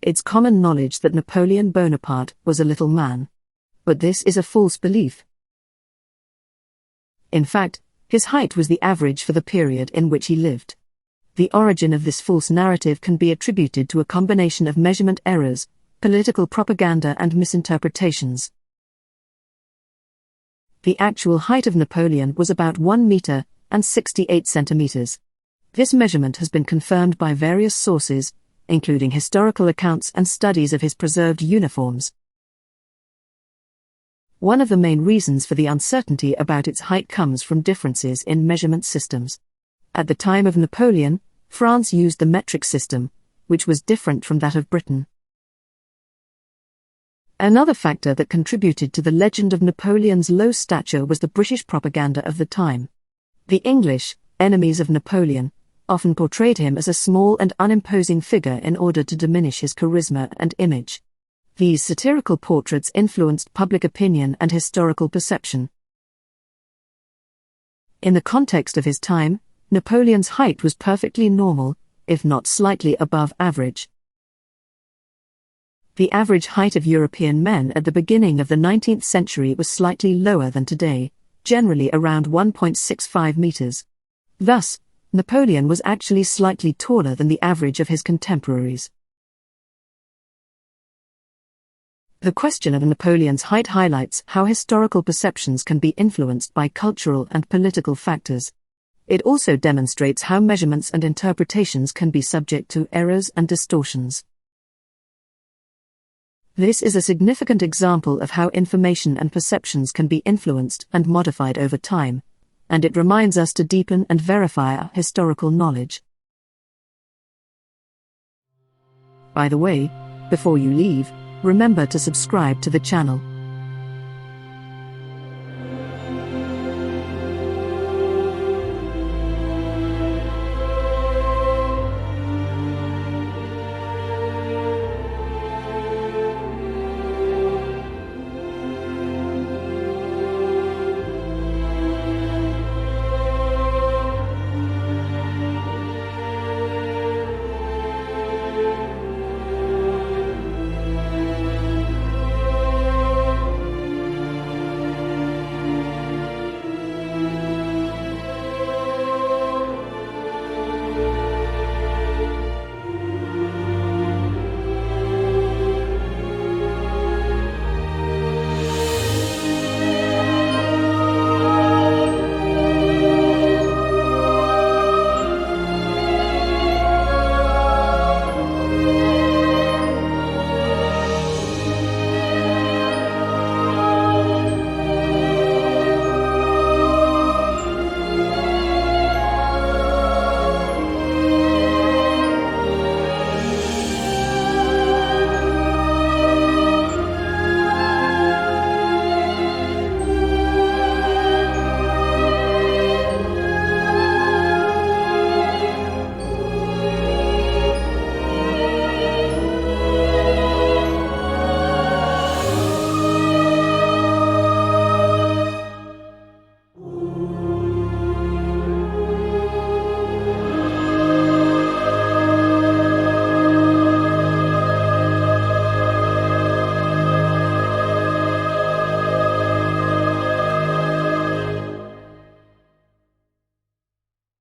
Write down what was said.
It's common knowledge that Napoleon Bonaparte was a little man. But this is a false belief. In fact, his height was the average for the period in which he lived. The origin of this false narrative can be attributed to a combination of measurement errors, political propaganda and misinterpretations. The actual height of Napoleon was about 1 meter and 68 centimeters. This measurement has been confirmed by various sources, including historical accounts and studies of his preserved uniforms. One of the main reasons for the uncertainty about its height comes from differences in measurement systems. At the time of Napoleon, France used the metric system, which was different from that of Britain. Another factor that contributed to the legend of Napoleon's low stature was the British propaganda of the time. The English, enemies of Napoleon, often portrayed him as a small and unimposing figure in order to diminish his charisma and image. These satirical portraits influenced public opinion and historical perception. In the context of his time, Napoleon's height was perfectly normal, if not slightly above average. The average height of European men at the beginning of the 19th century was slightly lower than today, generally around 1.65 meters. Thus, Napoleon was actually slightly taller than the average of his contemporaries. The question of Napoleon's height highlights how historical perceptions can be influenced by cultural and political factors. It also demonstrates how measurements and interpretations can be subject to errors and distortions. This is a significant example of how information and perceptions can be influenced and modified over time, and it reminds us to deepen and verify our historical knowledge. By the way, before you leave, remember to subscribe to the channel.